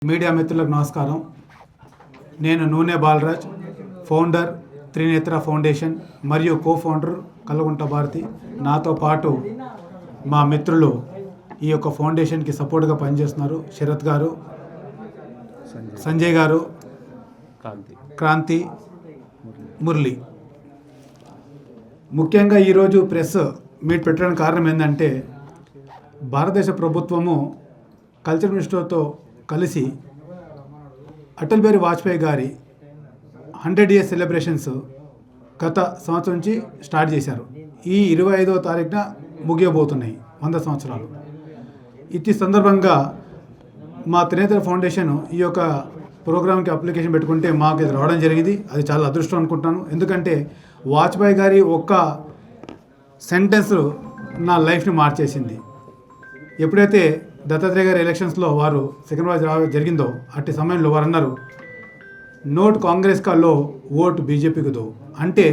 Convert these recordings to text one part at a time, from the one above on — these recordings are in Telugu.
మీడియా మిత్రులకు నమస్కారం. నేను నూనె బాలరాజ్, ఫౌండర్ త్రినేత్ర ఫౌండేషన్ మరియు కో-ఫౌండర్ కల్వకుంట్ల భారతి. నాతో పాటు మా మిత్రులు ఈ యొక్క ఫౌండేషన్కి సపోర్ట్గా పనిచేస్తున్నారు. శరత్ గారు, సంజయ్ గారు, క్రాంతి, మురళి. ముఖ్యంగా ఈరోజు ప్రెస్ మీట్ పెట్టడానికి కారణం ఏంటంటే, భారతదేశ ప్రభుత్వము కల్చర్ మినిస్టర్తో కలిసి అటల్ బిహారీ వాజ్పేయి గారి 100 years సెలబ్రేషన్స్ గత సంవత్సరం నుంచి స్టార్ట్ చేశారు. ఈ 25వ తారీఖున ముగియబోతున్నాయి 100 సంవత్సరాలు. ఇట్టి సందర్భంగా మా త్రినేత్ర ఫౌండేషన్ ఈ యొక్క ప్రోగ్రామ్కి అప్లికేషన్ పెట్టుకుంటే మాకు ఇది రావడం జరిగింది. అది చాలా అదృష్టం అనుకుంటున్నాను. ఎందుకంటే వాజ్పేయి గారి ఒక్క సెంటెన్స్ నా లైఫ్ని మార్చేసింది. ఎప్పుడైతే దత్తాత్రేయ గారి ఎలక్షన్స్లో వారు సెకండ్ వాయిస్ జరిగిందో, అట్టి సమయంలో వారు అన్నారు, నోట్ కాంగ్రెస్ కా లో, ఓట్ బీజేపీకి దో. అంటే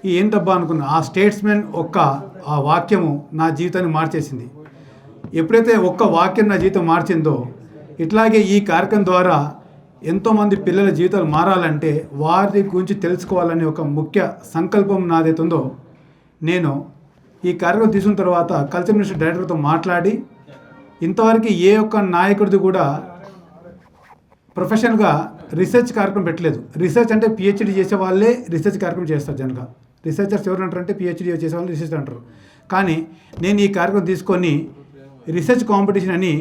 ఈ ఏంటబ్బా అనుకున్న ఆ స్టేట్స్మెన్ ఆ వాక్యము నా జీవితాన్ని మార్చేసింది. ఎప్పుడైతే ఒక్క వాక్యం నా జీవితం మార్చిందో, ఇట్లాగే ఈ కార్యక్రమం ద్వారా ఎంతోమంది పిల్లల జీవితాలు మారాలంటే వారి గురించి తెలుసుకోవాలనే ఒక ముఖ్య సంకల్పం నాదైతుందో, నేను ఈ కార్యక్రమం తీసుకున్న తర్వాత కల్చర్ మినిస్టర్ డైరెక్టర్తో మాట్లాడి, ఇంతవరకు ఏ ఒక్క నాయకుడిది కూడా ప్రొఫెషనల్గా రీసెర్చ్ కార్యక్రమం పెట్టలేదు. రీసెర్చ్ అంటే పిహెచ్డీ చేసే వాళ్ళే రీసెర్చ్ కార్యక్రమం చేస్తారు. జనరల్గా రీసెర్చర్స్ ఎవరు అంటారంటే పిహెచ్డీ చేసే వాళ్ళు రీసెర్చ్ అంటారు. కానీ నేను ఈ కార్యక్రమం తీసుకొని రీసెర్చ్ కాంపిటీషన్ అని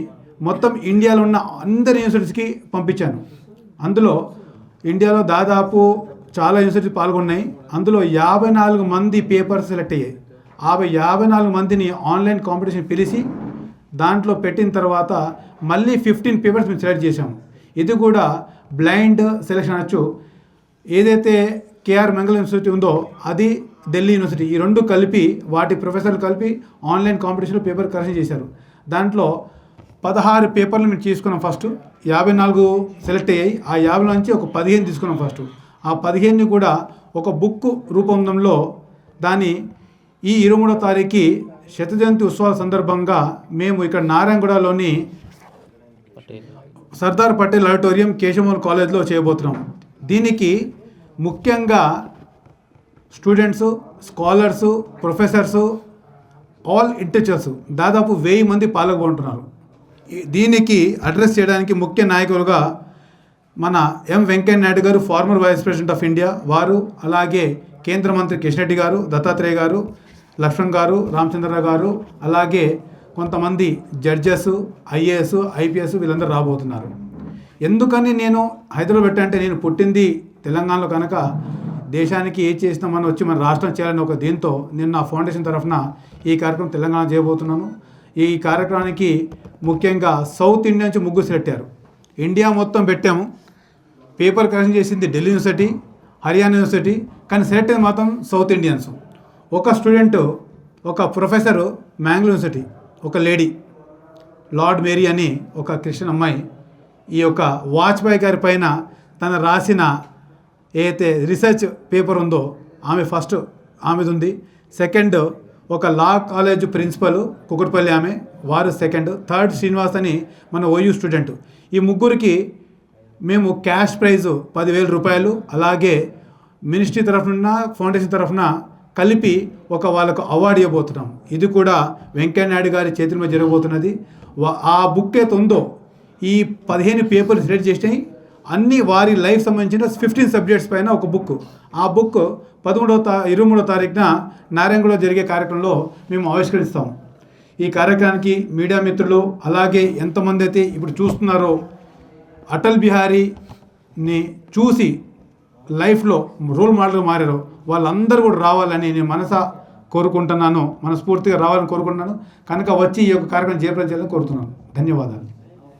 మొత్తం ఇండియాలో ఉన్న అందరి యూనివర్సిటీస్కి పంపించాను. అందులో ఇండియాలో దాదాపు చాలా యూనివర్సిటీస్ పాల్గొన్నాయి. అందులో 54 మంది పేపర్స్ సెలెక్ట్ అయ్యాయి. 54 మందిని ఆన్లైన్ కాంపిటీషన్ పిలిచి దాంట్లో పెట్టిన తర్వాత మళ్ళీ 15 పేపర్స్ మేము సెలెక్ట్ చేసాము. ఇది కూడా బ్లైండ్ సెలెక్షన్ అనొచ్చు. ఏదైతే కేఆర్ మంగళం యూనివర్సిటీ ఉందో అది ఢిల్లీ యూనివర్సిటీ, ఈ రెండు కలిపి వాటి ప్రొఫెసర్లు కలిపి ఆన్లైన్ కాంపిటీషన్లో పేపర్ కరెక్షన్ చేశారు. దాంట్లో 16 పేపర్లు మేము తీసుకున్నాం. ఫస్ట్ 54 సెలెక్ట్ అయ్యాయి. ఆ 50 నుంచి ఒక 15 తీసుకున్నాం. ఫస్ట్ ఆ 15ని కూడా ఒక బుక్ రూపంలో దాన్ని ఈ 23వ తారీఖుకి శత జయంతి ఉత్సవాల సందర్భంగా మేము ఇక్కడ నారాయణగూడలోని సర్దార్ పటేల్ ఆడిటోరియం కేశవమోహన్ కాలేజ్లో చేయబోతున్నాం. దీనికి ముఖ్యంగా students, scholars, professors, all intellectuals దాదాపు 1000 మంది పాల్గొంటున్నారు. దీనికి అడ్రస్ చేయడానికి ముఖ్య నాయకులుగా మన ఎం Venkaiah Naidu garu, former vice president of India వారు, అలాగే కేంద్ర మంత్రి కిషన్ రెడ్డి గారు, దత్తాత్రేయ గారు, లక్ష్మణ్ గారు, రామచంద్రరావు గారు, అలాగే కొంతమంది జడ్జెస్, ఐఏఎస్, ఐపీఎస్ వీళ్ళందరూ రాబోతున్నారు. ఎందుకని నేను హైదరాబాద్ పెట్టానంటే, నేను పుట్టింది తెలంగాణలో కనుక దేశానికి ఏ చేసినామని వచ్చి మన రాష్ట్రం చేయాలని ఒక దీంతో నేను నా ఫౌండేషన్ తరఫున ఈ కార్యక్రమం తెలంగాణ చేయబోతున్నాను. ఈ కార్యక్రమానికి ముఖ్యంగా సౌత్ ఇండియా నుంచి ముగ్గురు సెలెక్ట్ అయ్యారు. ఇండియా మొత్తం పెట్టాము. పేపర్ కరెక్షన్ చేసింది ఢిల్లీ యూనివర్సిటీ, హర్యానా యూనివర్సిటీ, కానీ సెలెక్ట్ అయింది మాత్రం సౌత్ ఇండియన్స్. ఒక స్టూడెంట్, ఒక ప్రొఫెసరు మ్యాంగ్లూర్ యూనివర్సిటీ, ఒక లేడీ లార్డ్ మేరీ అని ఒక క్రిస్టియన్ అమ్మాయి ఈ యొక్క వాజ్పేయి గారి పైన తన రాసిన ఏదైతే రీసెర్చ్ పేపర్ ఉందో ఆమె ఫస్ట్ ఆమెది ఉంది. సెకండ్ ఒక లా కాలేజ్ ప్రిన్సిపల్ కుకట్పల్లి ఆమె, వారు సెకండ్. థర్డ్ శ్రీనివాస్ అని మన ఓయూ స్టూడెంట్. ఈ ముగ్గురికి మేము క్యాష్ ప్రైజ్ 10,000 రూపాయలు, అలాగే మినిస్ట్రీ తరఫున ఫౌండేషన్ తరఫున కలిపి వాళ్ళకు అవార్డు ఇవ్వబోతున్నాం. ఇది కూడా వెంకయ్య నాయుడు గారి చేతుల మీద జరగబోతున్నది. ఆ బుక్ అయితే ఉందో ఈ 15 పేపర్లు సెలెక్ట్ చేసినాయి. అన్నీ వారి లైఫ్ సంబంధించిన 15 సబ్జెక్ట్స్ పైన ఒక బుక్. ఆ బుక్ 23వ తారీఖున నారాయణగూడలో జరిగే కార్యక్రమంలో మేము ఆవిష్కరిస్తాం. ఈ కార్యక్రమానికి మీడియా మిత్రులు, అలాగే ఎంతమంది అయితే ఇప్పుడు చూస్తున్నారో అటల్ బిహారీని చూసి లైఫ్లో రోల్ మోడల్గా మారారో వాళ్ళందరూ కూడా రావాలని నేను మనస్ఫూర్తిగా రావాలని కోరుకుంటున్నాను. కనుక వచ్చి ఈ యొక్క కార్యక్రమం జయప్రదం చేయాలని కోరుతున్నాను. ధన్యవాదాలు.